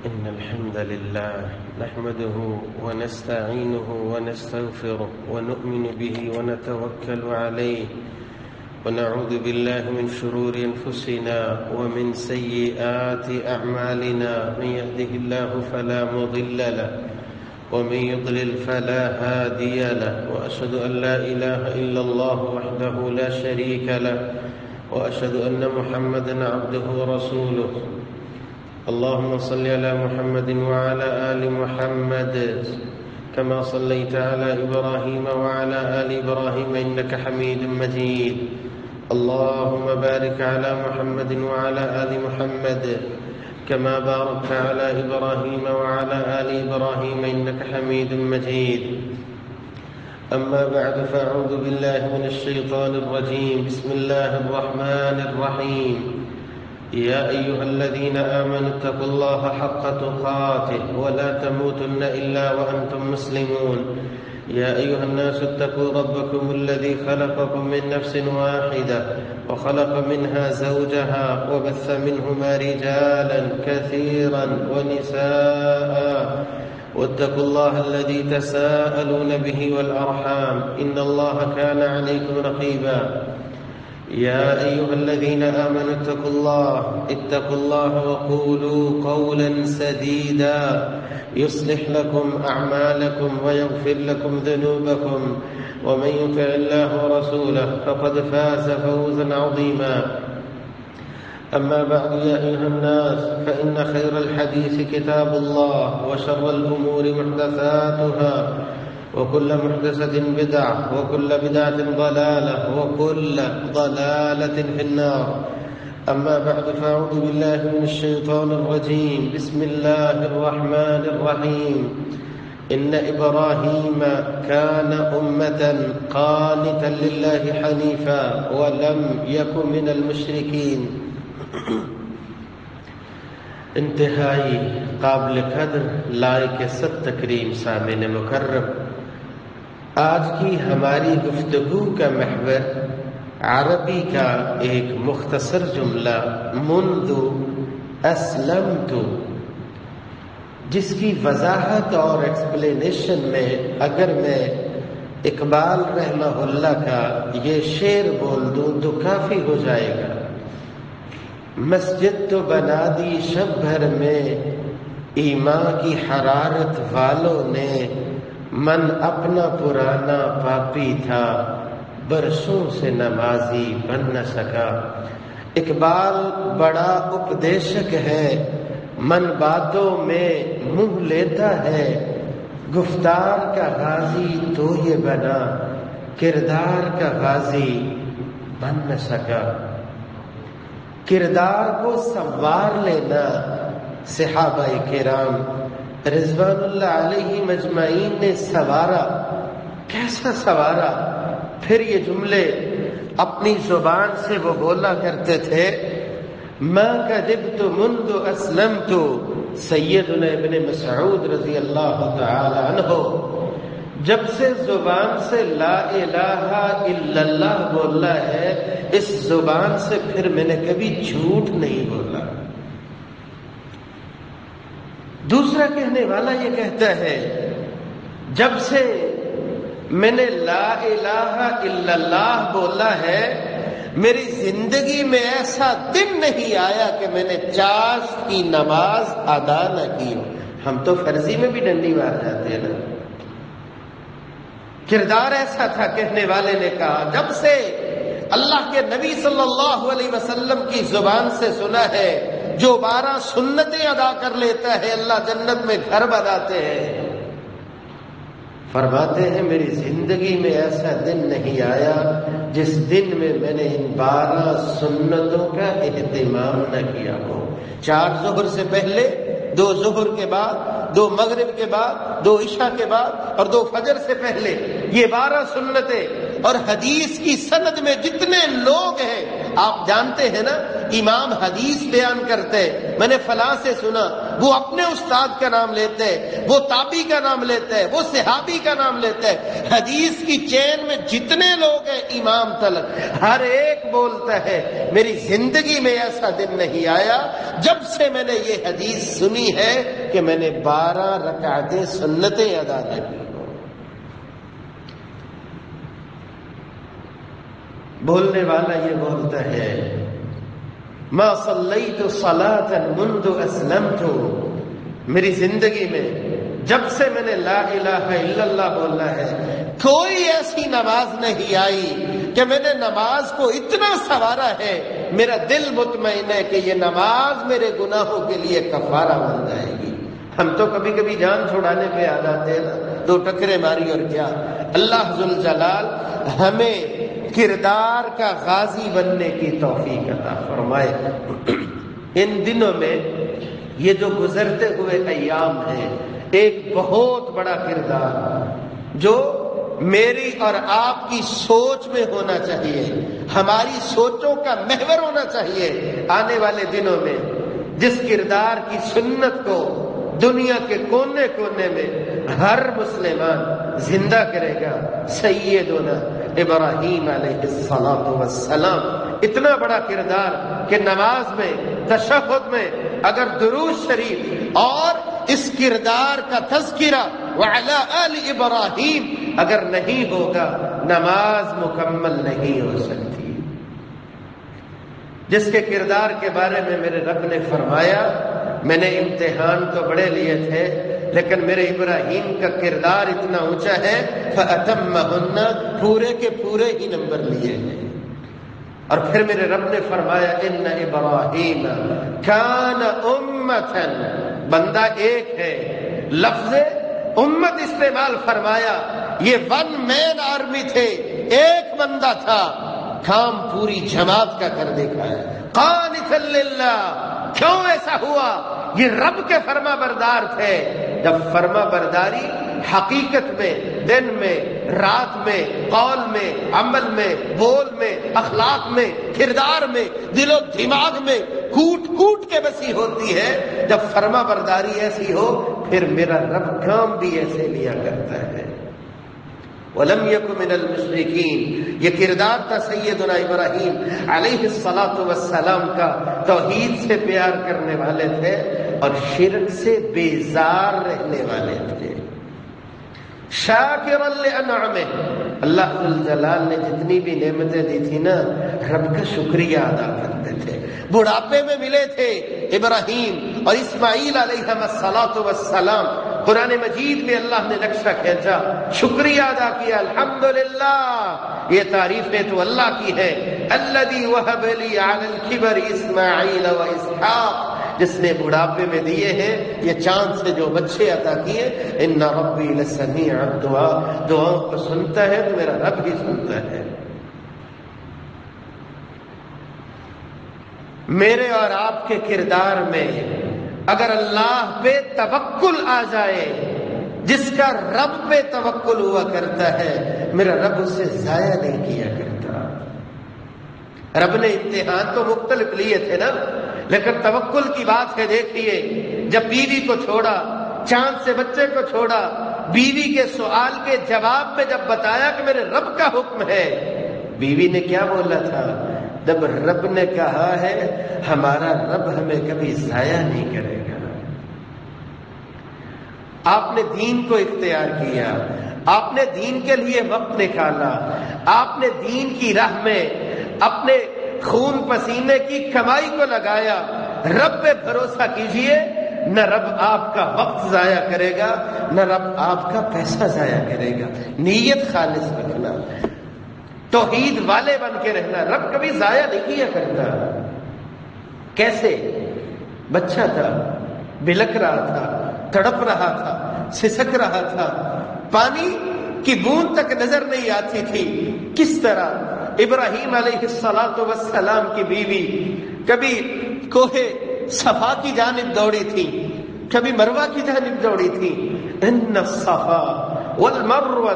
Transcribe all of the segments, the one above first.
إن الحمد لله نحمده ونستعينه ونستغفره ونؤمن به ونتوكل عليه ونعوذ بالله من شرور أنفسنا ومن سيئات أعمالنا. من يهده الله فلا مضل له ومن يضلل فلا هادي له، وأشهد أن لا إله إلا الله وحده لا شريك له، وأشهد أن محمدا عبده ورسوله. اللهم صل على محمد وعلى آل محمد كما صليت على إبراهيم وعلى آل إبراهيم إنك حميد مجيد. اللهم بارك على محمد وعلى آل محمد كما باركت على إبراهيم وعلى آل إبراهيم إنك حميد مجيد. أما بعد، فأعوذ بالله من الشيطان الرجيم. بسم الله الرحمن الرحيم. يا أيها الذين آمنوا اتقوا الله حق تقاته ولا تموتن إلا وأنتم مسلمون. يا أيها الناس اتقوا ربكم الذي خلقكم من نفس واحدة وخلق منها زوجها وبث منهما رجالا كثيرا ونساء، واتقوا الله الذي تساءلون به والأرحام إن الله كان عليكم رقيبا. يا أيها الذين آمنوا اتقوا الله وقولوا قولا سديدا يصلح لكم أعمالكم ويغفر لكم ذنوبكم، ومن يطع الله ورسوله فقد فاز فوزا عظيما. أما بعد، يا أيها الناس فإن خير الحديث كتاب الله، وشر الأمور محدثاتها، وكل محدثة بدعة، وكل بدعة ضلالة، وكل ضلالة في النار. أما بعد، فأعوذ بالله من الشيطان الرجيم. بسم الله الرحمن الرحيم. إن إبراهيم كان أمة قانتا لله حنيفا ولم يكن من المشركين. انتہائی قابل قدر لائق ست تکریم سامعین مکرم، آج کی ہماری گفتگو کا محور عربی کا ایک مختصر جملہ منذ اسلمت، جس کی وضاحت اور ایکسپلینیشن میں اگر میں اقبال رحمہ اللہ کا یہ شعر بول دوں تو کافی ہو جائے گا. مسجد تو بنا دی شب بھر میں ایمان کی حرارت والوں نے، من اپنا پرانا پاپی تھا برسوں سے نمازی بن نہ سکا. اقبال بڑا اپدیشک ہے، من باتوں میں منہ لیتا ہے، گفتار کا غازی تو یہ بنا، کردار کا غازی بن نہ سکا. کردار کو سنوار لینا صحابہ کرام رضوان اللہ علیہ مجمعین نے سنوارا. کیسا سنوارا؟ پھر یہ جملے اپنی زبان سے وہ بولا کرتے تھے. ما کذبت منذ اسلمت، سیدنا ابن مسعود رضی اللہ تعالی عنہ جب سے زبان سے لا الہ الا اللہ بولا ہے، اس زبان سے پھر میں نے کبھی جھوٹ نہیں بولا. دوسرا کہنے والا یہ کہتا ہے، جب سے میں نے لا الہ الا اللہ بولا ہے، میری زندگی میں ایسا دن نہیں آیا کہ میں نے چاشت کی نماز ادا نہ کی ہو. ہم تو فرضی میں بھی ڈنڈی مار جاتے ہیں نا. کردار ایسا تھا، کہنے والے نے کہا جب سے اللہ کے نبی صلی اللہ علیہ وسلم کی زبان سے سنا ہے، جو 12 سنتیں ادا کر لیتا ہے اللہ جنت میں گھر بناتے ہیں. فرماتے ہیں میری زندگی میں ایسا دن نہیں آیا جس دن میں نے ان 12 سنتوں کا اہتمام نہ کیا ہو. 4 ظہر سے پہلے، 2 ظہر کے بعد، 2 مغرب کے بعد، 2 عشاء کے بعد اور 2 فجر سے پہلے، یہ 12 سنتیں. اور حدیث کی سند میں جتنے لوگ ہیں آپ جانتے ہیں نا، امام حدیث بیان کرتے میں نے فلاں سے سنا، وہ اپنے استاد کا نام لیتا ہے، وہ تابعی کا نام لیتا ہے، وہ صحابی کا نام لیتا ہے۔ حدیث کی چین میں جتنے لوگ ہیں امام تلک، ہر ایک بولتا ہے میری زندگی میں ایسا دن نہیں آیا جب سے میں نے یہ حدیث سنی ہے کہ میں نے 12 رکعتیں سنتیں ادا کی۔ بولنے والا یہ بولتا ہے ما صلیت صلاۃ منذ اسلمت، میری زندگی میں جب سے میں نے لا الہ الا اللہ بولا ہے کوئی ایسی نماز نہیں آئی کہ میں نے نماز کو اتنا سنوارا ہے میرا دل مطمئن ہے کہ یہ نماز میرے گناہوں کے لیے کفارہ بن جائے گی۔ ہم تو کبھی کبھی جان چھڑانے پہ آ جاتے ہیں نا، 2 ٹکرے ماری اور کیا۔ اللہ ذوالجلال ہمیں کردار کا غازی بننے کی توفیق عطا فرمائے۔ ان دنوں میں یہ جو گزرتے ہوئے ایام ہیں، ایک بہت بڑا کردار جو میری اور آپ کی سوچ میں ہونا چاہیے، ہماری سوچوں کا محور ہونا چاہیے، آنے والے دنوں میں جس کردار کی سنت کو دنیا کے کونے کونے میں ہر مسلمان زندہ کرے گا، سیدنا ابراہیم علیہ السلام۔ اتنا بڑا کردار کہ نماز میں، تشہد میں اگر درود شریف اور اس کردار کا تذکرہ وعلی آل ابراہیم اگر نہیں ہوگا نماز مکمل نہیں ہو سکتی۔ جس کے کردار کے بارے میں میرے رب نے فرمایا میں نے امتحان تو بڑے لیے تھے لیکن میرے ابراہیم کا کردار اتنا اونچا ہے فَأَتَمَّهُنَّ، پورے کے پورے ہی نمبر لیے ہیں۔ اور پھر میرے رب نے فرمایا ان ابراہیم کان امتن، بندہ ایک ہے، لفظ امت استعمال فرمایا، یہ 1 مین آرمی تھے، ایک بندہ تھا، کام پوری جماعت کا کر دکھایا۔ قانتا للہ، کیوں ایسا ہوا؟ یہ رب کے فرما بردار تھے۔ جب فرما برداری حقیقت میں، دن میں، رات میں، قول میں، عمل میں، بول میں، اخلاق میں، کردار میں، دل و دماغ میں کوٹ کوٹ کے بسی ہوتی ہے، جب فرما برداری ایسی ہو پھر میرا رب کام بھی ایسے لیا کرتا ہے۔ وَلَمْ يَكُ مِنَ الْمُشْرِكِينَ، یہ کردار تھا سیدنا ابراہیم علیہ السلام کا، توحید سے پیار کرنے والے تھے اور شرک سے بیزار رہنے والے تھے۔ شاکرا لانعمہ، اللہ جلال نے جتنی بھی نعمتیں دی تھی نا رب کا شکریہ ادا کرتے تھے۔ بڑھاپے میں ملے تھے ابراہیم اور اسماعیل علیہ السلام، قرآن مجید میں اللہ نے نقشہ کھینچا، شکریہ ادا کیا، الحمدللہ، یہ تعریفیں تو اللہ کی ہے۔ الذی وہب لی علی الکبر اسماعیل و اسحاق، جس نے بڑھاپے میں دیے ہیں یہ چاند سے جو بچے عطا کیے۔ ان ربی لسمیع الدعاء، دعاؤں کو سنتا ہے تو میرا رب بھی سنتا ہے۔ میرے اور آپ کے کردار میں اگر اللہ پہ توکل آ جائے، جس کا رب پہ توکل ہوا کرتا ہے میرا رب اسے ضائع نہیں کیا کرتا۔ رب نے امتحان تو مختلف لیے تھے نا، لیکن توکل کی بات ہے، دیکھیے جب بیوی کو چھوڑا، چاند سے بچے کو چھوڑا، بیوی کے سوال کے جواب میں جب بتایا کہ میرے رب کا حکم ہے، بیوی نے کیا بولا تھا؟ جب رب نے کہا ہے ہمارا رب ہمیں کبھی ضائع نہیں کرے گا۔ آپ نے دین کو اختیار کیا، آپ نے دین کے لیے وقت نکالا، آپ نے دین کی راہ میں اپنے خون پسینے کی کمائی کو لگایا۔ رب پہ بھروسہ کیجئے، نہ رب آپ کا وقت ضائع کرے گا، نہ رب آپ کا پیسہ ضائع کرے گا۔ نیت خالص رکھنا، توحید والے بن کے رہنا، رب کبھی ضائع نہیں کیا کرتا۔ کیسے؟ بچہ تھا، بلک رہا تھا، تڑپ رہا تھا، سسک رہا تھا، پانی کی بوند تک نظر نہیں آتی تھی، کس طرح ابراہیم علیہ السلام کی بیوی کبھی کوہ صفا کی جانب دوڑی تھی، کبھی مروہ کی جانب دوڑی تھی۔ ان الصفا والمروہ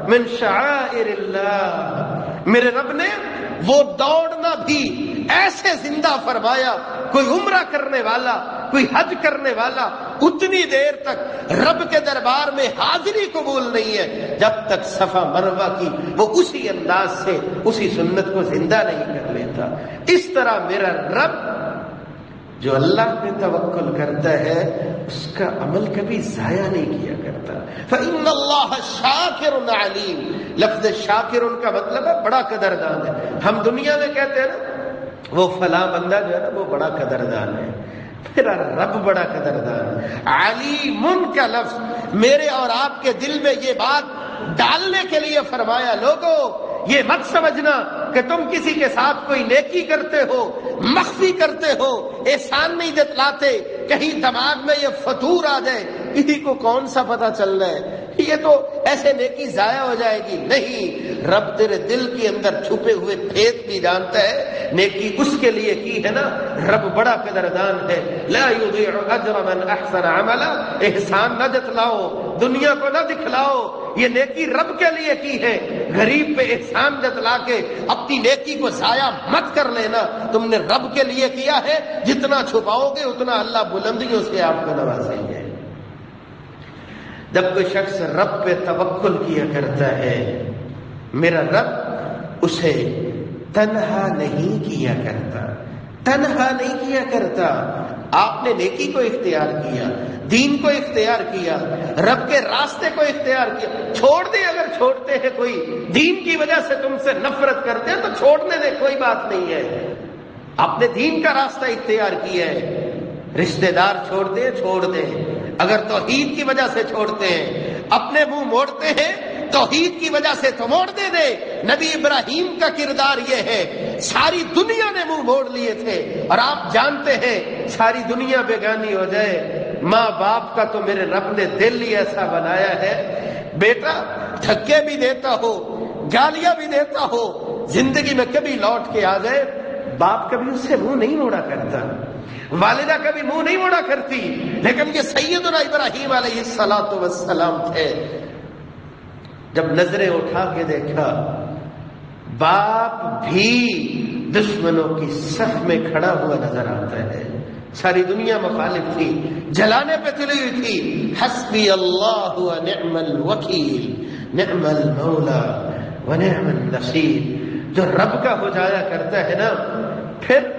من شعائر اللہ، میرے رب نے وہ دوڑنا بھی ایسے زندہ فرمایا، کوئی عمرہ کرنے والا کوئی حج کرنے والا اتنی دیر تک رب کے دربار میں حاضری قبول نہیں ہے جب تک صفا مروہ کی وہ اسی انداز سے اسی سنت کو زندہ نہیں کر لیتا۔ اس طرح میرا رب جو اللہ پہ توکل کرتا ہے اس کا عمل کبھی ضائع نہیں کیا کرتا۔ فَإِنَّ اللَّهَ شَاكِرٌ عَلِيمٌ، لفظ شاکر کا مطلب ہے بڑا قدردان ہے۔ ہم دنیا میں کہتے ہیں نا وہ فلاں بندہ جو ہے نا وہ بڑا قدردان ہے، میرا رب بڑا قدردان ہے۔ علیم کا لفظ میرے اور آپ کے دل میں یہ بات ڈالنے کے لیے فرمایا، لوگوں یہ مت سمجھنا کہ تم کسی کے ساتھ کوئی نیکی کرتے ہو، مخفی کرتے ہو، احسان نہیں جتلاتے، کہیں دماغ میں یہ فطور آ جائے، کسی کو کون سا پتہ چل رہا ہے یہ تو ایسے نیکی ضائع ہو جائے گی۔ نہیں، رب تیرے دل کے اندر چھپے ہوئے بھید بھی جانتا ہے۔ نیکی اس کے لیے کی ہے نا، رب بڑا قدردان ہے۔ لا یضیع اجر من احسن عملا، احسان نہ جتلاؤ، دنیا کو نہ دکھلاؤ، یہ نیکی رب کے لیے کی ہے۔ غریب پہ احسان جتلا کے اپنی نیکی کو ضائع مت کر لینا، تم نے رب کے لیے کیا ہے، جتنا چھپاؤ گے اتنا اللہ بلندیوں سے آپ کو نوازیں گے۔ جب کوئی شخص رب پہ توکل کیا کرتا ہے، میرا رب اسے تنہا نہیں کیا کرتا، تنہا نہیں کیا کرتا۔ آپ نے نیکی کو اختیار کیا، دین کو اختیار کیا، رب کے راستے کو اختیار کیا، چھوڑ دیں اگر چھوڑتے ہیں، کوئی دین کی وجہ سے تم سے نفرت کرتے ہیں تو چھوڑنے دیں، کوئی بات نہیں ہے۔ آپ نے دین کا راستہ اختیار کیا ہے، رشتہ دار چھوڑتے ہیں چھوڑ دیں، اگر توحید کی وجہ سے چھوڑتے ہیں، اپنے منہ موڑتے ہیں توحید کی وجہ سے تو موڑ دے دے۔ نبی ابراہیم کا کردار یہ ہے، ساری دنیا نے منہ موڑ لیے تھے، اور آپ جانتے ہیں ساری دنیا بیگانی ہو جائے، ماں باپ کا تو میرے رب نے دل ہی ایسا بنایا ہے، بیٹا دھکے بھی دیتا ہو، گالیاں بھی دیتا ہو، زندگی میں کبھی لوٹ کے آ جائے، باپ کبھی اس سے منہ نہیں موڑا کرتا، والدہ کبھی منہ نہیں موڑا کرتی، لیکن یہ سیدنا ابراہیم علیہ الصلوۃ والسلام تھے۔ جب نظریں اٹھا کے دیکھا، باپ بھی دشمنوں کی صف میں کھڑا ہوا نظر آتا ہے، ساری دنیا مخالف تھی، جلانے پہ تلی ہوئی تھی، حسبی اللہ ونعم الوکیل نعم المولا ونعم النصیر۔ جو رب کا ہو جایا کرتا ہے نا، پھر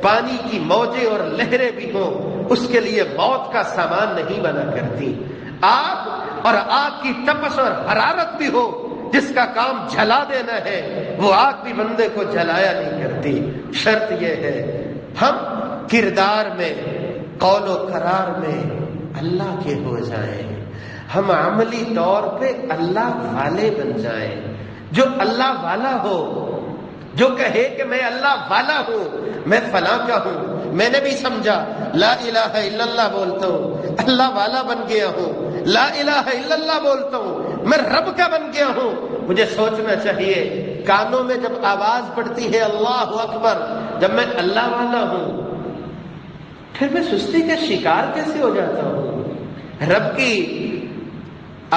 پانی کی موجیں اور لہریں بھی ہوں اس کے لیے موت کا سامان نہیں بنا کرتی، آگ اور آگ کی تپش اور حرارت بھی ہو جس کا کام جلا دینا ہے، وہ آگ بھی بندے کو جلایا نہیں کرتی۔ شرط یہ ہے ہم کردار میں، قول و قرار میں اللہ کے ہو جائیں، ہم عملی طور پہ اللہ والے بن جائیں۔ جو اللہ والا ہو، جو کہے کہ میں اللہ والا ہوں، میں فلاں کا ہوں، میں نے بھی سمجھا لا الہ الا اللہ بولتا ہوں اللہ والا بن گیا ہوں، لا الہ الا اللہ بولتا ہوں میں رب کا بن گیا ہوں، مجھے سوچنا چاہیے کانوں میں جب آواز پڑتی ہے اللہ اکبر، جب میں اللہ والا ہوں، پھر میں سستی کا شکار کیسے ہو جاتا ہوں؟ رب کی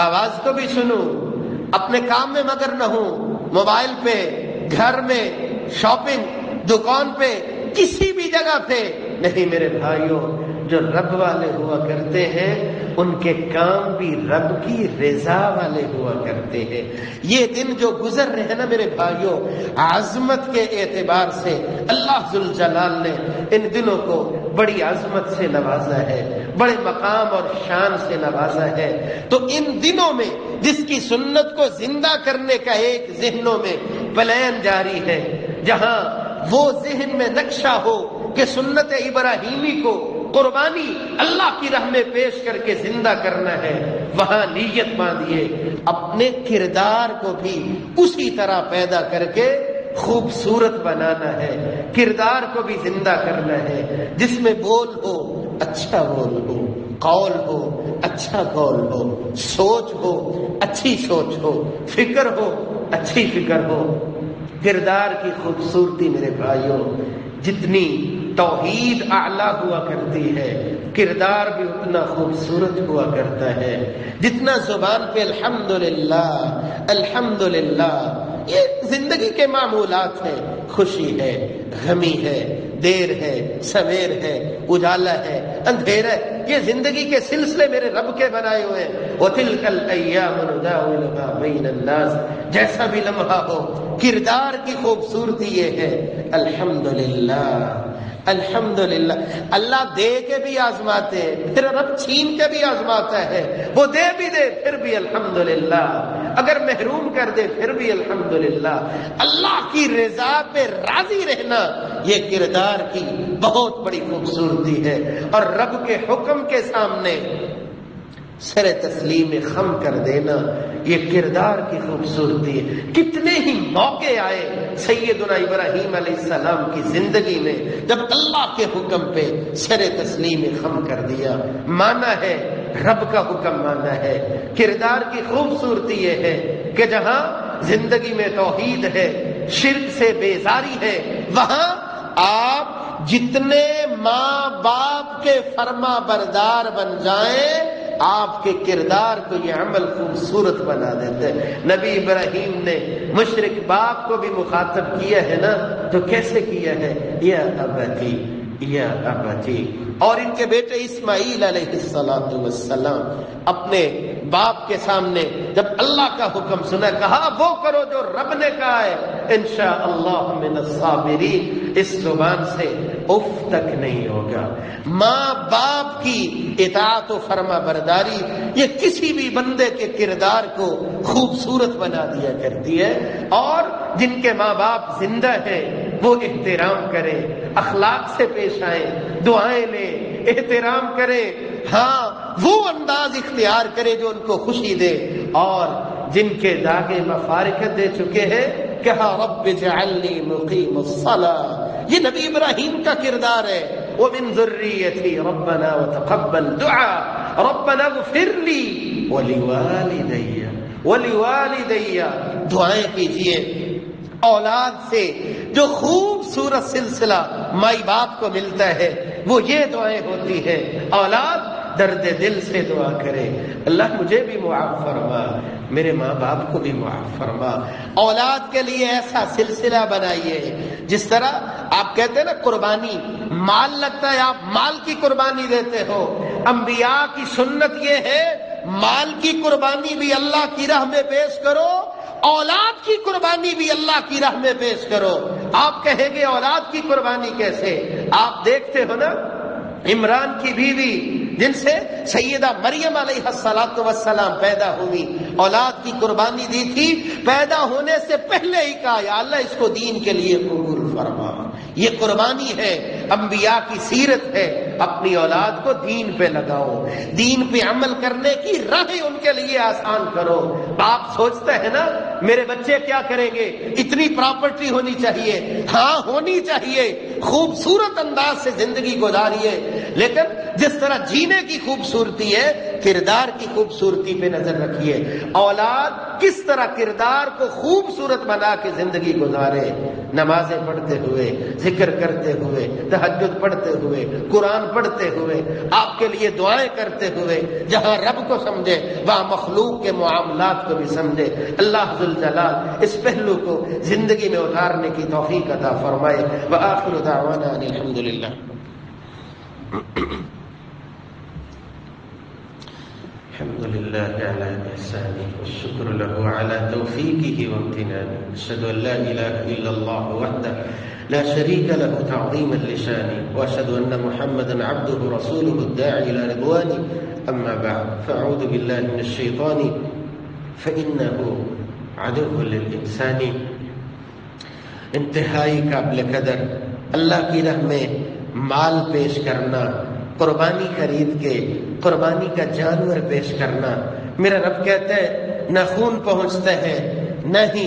آواز کو بھی سنوں، اپنے کام میں مگر نہ ہوں، موبائل پہ، گھر میں، شاپنگ، دکان پہ، کسی بھی جگہ پہ نہیں۔ میرے بھائیوں، جو رب والے ہوا کرتے ہیں ان کے کام بھی رب کی رضا والے ہوا کرتے ہیں۔ یہ دن جو گزر رہے ہیں نا میرے بھائیوں، عظمت کے اعتبار سے اللہ ذوالجلال نے ان دنوں کو بڑی عظمت سے نوازا ہے، بڑے مقام اور شان سے نوازا ہے۔ تو ان دنوں میں جس کی سنت کو زندہ کرنے کا ایک ذہنوں میں پلان جاری ہے، جہاں وہ ذہن میں نقشہ ہو کہ سنت ابراہیمی کو قربانی اللہ کی راہ میں پیش کر کے زندہ کرنا ہے، وہاں نیت باندھیے اپنے کردار کو بھی اسی طرح پیدا کر کے خوبصورت بنانا ہے، کردار کو بھی زندہ کرنا ہے، جس میں بول ہو اچھا بول ہو، قول ہو اچھا قول ہو، سوچ ہو اچھی سوچ ہو، فکر ہو اچھی فکر ہو۔ کردار کی خوبصورتی میرے بھائیوں، جتنی توحید اعلیٰ ہوا کرتی ہے، کردار بھی اتنا خوبصورت ہوا کرتا ہے۔ جتنا زبان پہ الحمدللہ الحمدللہ، یہ زندگی کے معمولات ہیں، خوشی ہے، غمی ہے، دیر ہے، سویر ہے، اجالا ہے، اندھیرا ہے، یہ زندگی کے سلسلے میرے رب کے بنائے ہوئے ہیں۔ وَتِلْكَ الْأَيَّامُ نُدَاوِلُهَا بَيْنَ النَّاسِ، جیسا بھی لمحہ ہو، کردار کی خوبصورتی یہ ہے۔ الحمدللہ، الحمدللہ، اللہ دے کے بھی آزماتے ہیں، پھر رب چھین کے بھی آزماتا ہے، وہ دے بھی دے پھر بھی الحمدللہ، اگر محروم کر دے پھر بھی الحمدللہ۔ اللہ کی رضا پہ راضی رہنا یہ کردار کی بہت بڑی خوبصورتی ہے، اور رب کے حکم کے سامنے سر تسلیم خم کر دینا یہ کردار کی خوبصورتی ہے۔ کتنے ہی موقع آئے سیدنا ابراہیم علیہ السلام کی زندگی میں جب اللہ کے حکم پہ سر تسلیم خم کر دیا، مانا ہے رب کا حکم مانا ہے۔ کردار کی خوبصورتی یہ ہے کہ جہاں زندگی میں توحید ہے، شرک سے بیزاری ہے، وہاں آپ جتنے ماں باپ کے فرما بردار بن جائیں، آپ کے کردار کو یہ عمل خوبصورت بنا دیتے ہیں۔ نبی ابراہیم نے مشرک باپ کو بھی مخاطب کیا ہے نا، تو کیسے کیا ہے؟ یا ابتی، یا ابتی۔ اور ان کے بیٹے اسماعیل علیہ السلام اپنے باپ کے سامنے جب اللہ کا حکم سنا، کہا وہ کرو جو رب نے کہا ہے، انشاءاللہ من الصابرین، اس زبان سے اف تک نہیں ہوگا۔ ماں باپ کی اطاعت و فرما برداری یہ کسی بھی بندے کے کردار کو خوبصورت بنا دیا کرتی ہے، اور جن کے ماں باپ زندہ ہیں وہ احترام کریں، اخلاق سے پیش آئیں، دعائیں لیں، احترام کریں، ہاں وہ انداز اختیار کرے جو ان کو خوشی دے، اور جن کے داغے مفارقت دے چکے ہیں کہا رب اجعلنی مقیم الصلاۃ، یہ نبی ابراہیم کا کردار ہے۔ ومن ذریتی ربنا وتقبل دعاء ربنا اغفر لی ولوالدی، دعائیں کیجیے۔ اولاد سے جو خوبصورت سلسلہ مائی باپ کو ملتا ہے وہ یہ دعائیں ہوتی ہیں۔ اولاد درد دل سے دعا کرے، اللہ مجھے بھی معاف فرما، میرے ماں باپ کو بھی معاف فرما۔ اولاد کے لیے ایسا سلسلہ بنائیے جس طرح آپ کہتے ہیں نا قربانی، مال لگتا ہے، آپ مال کی قربانی دیتے ہو، انبیاء کی سنت یہ ہے مال کی قربانی بھی اللہ کی راہ میں پیش کرو، اولاد کی قربانی بھی اللہ کی راہ میں پیش کرو۔ آپ کہیں گے اولاد کی قربانی کیسے؟ آپ دیکھتے ہو نا عمران کی بیوی جن سے سیدہ مریم علیہ السلام پیدا ہوئی، اولاد کی قربانی دی تھی، پیدا ہونے سے پہلے ہی کہا یا اللہ اس کو دین کے لیے قبول فرما۔ یہ قربانی ہے، انبیاء کی سیرت ہے، اپنی اولاد کو دین پہ لگاؤ، دین پہ عمل کرنے کی راہیں ان کے لیے آسان کرو۔ باپ سوچتا ہے نا میرے بچے کیا کریں گے، اتنی پراپرٹی ہونی چاہیے، ہاں ہونی چاہیے، خوبصورت انداز سے زندگی گزاریے، لیکن جس طرح جینے کی خوبصورتی ہے کردار کی خوبصورتی پہ نظر رکھیے۔ اولاد کس طرح کردار کو خوبصورت بنا کے زندگی گزارے، نمازیں پڑھتے ہوئے، ذکر کرتے ہوئے، تہجد پڑھتے ہوئے، قرآن پڑھتے ہوئے، آپ کے لیے دعائیں کرتے ہوئے، جہاں رب کو سمجھے وہاں مخلوق کے معاملات کو بھی سمجھے۔ اللہ ذوالجلال اس پہلو کو زندگی میں اتارنے کی توفیق عطا فرمائے۔ وآخر دعوانا ان الحمدللہ۔ الحمد لله على إحسانه والشكر له على توفيقه وامتنانه، أشهد أن لا إله إلا الله وحده لا شريك له تعظيما لشانه، وأشهد أن محمدا عبده رسوله الداعي إلى رضوانه، أما بعد فأعوذ بالله من الشيطان فإنه عدو للإنسان۔ انتہائی قابل قدر اللہ کی راہ میں مال پیش کرنا، قربانی خرید کے قربانی کا جانور پیش کرنا، میرا رب کہتا ہے نہ خون پہنچتا ہے نہ ہی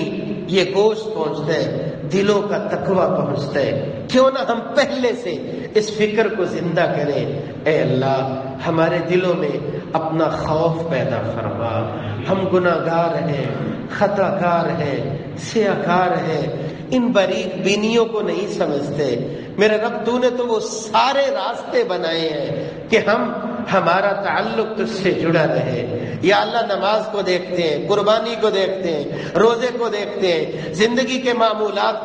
یہ گوشت پہنچتا ہے، دلوں کا تقویٰ پہنچتا ہے۔ کیوں نہ ہم پہلے سے اس فکر کو زندہ کریں، اے اللہ ہمارے دلوں میں اپنا خوف پیدا فرما، ہم گناہگار ہیں، خطا کار ہیں، سیاہ کار ہیں، ان باریک بینیوں کو نہیں سمجھتے۔ میرے رب تو نے تو وہ سارے راستے بنائے ہیں کہ ہم ہمارا تعلق تجھ سے جڑا رہے۔ یا اللہ نماز کو دیکھتے ہیں، قربانی کو دیکھتے ہیں، روزے کو دیکھتے ہیں، زندگی کے معمولات،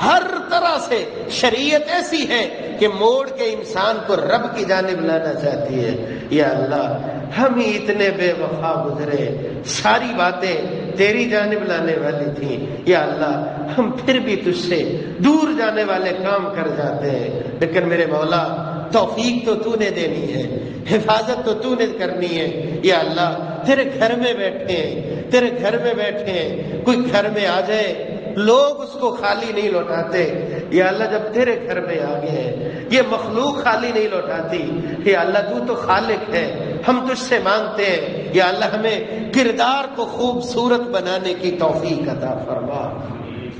ہر طرح سے شریعت ایسی ہے کہ موڑ کے انسان کو رب کی جانب لانا چاہتی ہے۔ یا اللہ ہم ہی اتنے بے وفا گزرے، ساری باتیں تیری جانب لانے والی تھیں، یا اللہ ہم پھر بھی تجھ سے دور جانے والے کام کر جاتے ہیں، لیکن میرے مولا توفیق تو تو نے دینی ہے، حفاظت تو تو نے کرنی ہے۔ یا اللہ تیرے گھر میں بیٹھے ہیں، تیرے گھر میں بیٹھے ہیں، کوئی گھر میں آ جائے لوگ اس کو خالی نہیں لوٹاتے۔ یا اللہ جب تیرے گھر میں آ گئے ہیں، یہ مخلوق خالی نہیں لوٹاتی۔ یا اللہ تو خالق ہے، ہم تجھ سے مانگتے ہیں، یا اللہ ہمیں کردار کو خوبصورت بنانے کی توفیق عطا فرما۔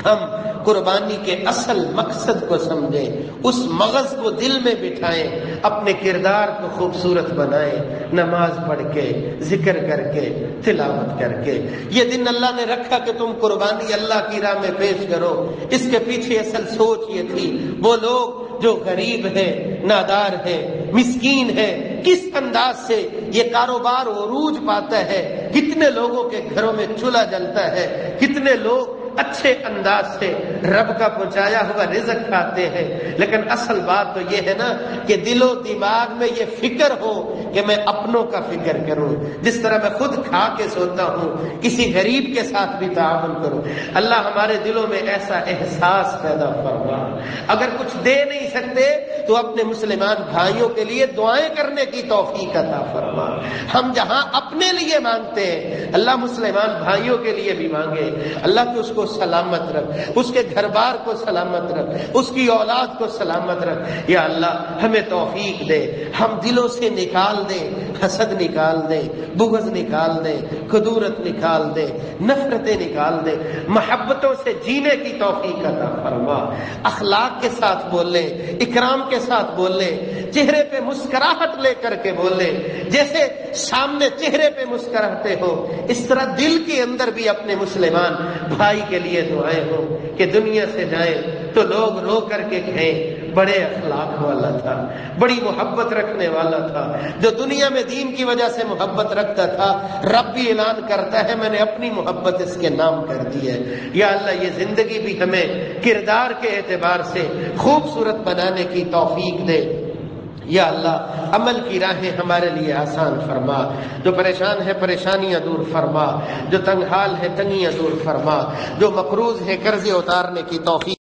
ہم قربانی کے اصل مقصد کو سمجھیں، اس مغز کو دل میں بٹھائیں، اپنے کردار کو خوبصورت بنائیں، نماز پڑھ کے، ذکر کر کے، تلاوت کر کے۔ یہ دن اللہ نے رکھا کہ تم قربانی اللہ کی راہ میں پیش کرو، اس کے پیچھے اصل سوچ یہ تھی وہ لوگ جو غریب ہے، نادار ہے، مسکین ہے، کس انداز سے یہ کاروبار عروج پاتا ہے، کتنے لوگوں کے گھروں میں چولہا جلتا ہے، کتنے لوگ اچھے انداز سے رب کا پہنچایا ہوا رزق کھاتے ہیں، لیکن اصل بات تو یہ ہے نا کہ دل و دماغ میں یہ فکر ہو کہ میں اپنوں کا فکر کروں، جس طرح میں خود کھا کے سوتا ہوں کسی غریب کے ساتھ بھی تعاون کروں۔ اللہ ہمارے دلوں میں ایسا احساس پیدا فرما۔ اگر کچھ دے نہیں سکتے تو اپنے مسلمان بھائیوں کے لیے دعائیں کرنے کی توفیق عطا فرما۔ ہم جہاں اپنے لیے مانگتے ہیں اللہ مسلمان بھائیوں کے لیے بھی مانگے۔ اللہ تو اس کو سلامت رکھ، اس کے گھر بار کو سلامت رکھ، اس کی اولاد کو سلامت رکھ۔ یا اللہ ہمیں توفیق دے، ہم دلوں سے نکال دیں، حسد نکال دیں، بغض نکال دیں، خدورت نکال دیں، نفرتیں نکال دیں، محبتوں سے جینے کی توفیق عطا فرما۔ اخلاق کے ساتھ بولیں، اکرام کے ساتھ بولیں، چہرے پہ مسکراہٹ لے کر کے بولیں، جیسے سامنے چہرے پہ مسکراتے ہو اس طرح دل کے اندر بھی اپنے مسلمان بھائی کے لیے دعائیں ہو کہ دنیا سے جائیں تو لوگ رو کر کے کہیں بڑے اخلاق والا تھا، بڑی محبت رکھنے والا تھا، جو دنیا میں دین کی وجہ سے محبت رکھتا تھا رب بھی اعلان کرتا ہے میں نے اپنی محبت اس کے نام کر دی ہے۔ یا اللہ یہ زندگی بھی ہمیں کردار کے اعتبار سے خوبصورت بنانے کی توفیق دے۔ یا اللہ عمل کی راہیں ہمارے لیے آسان فرما، جو پریشان ہے پریشانیاں دور فرما، جو تنگ حال ہے تنگیاں دور فرما، جو مقروض ہے قرضے اتارنے کی توفیق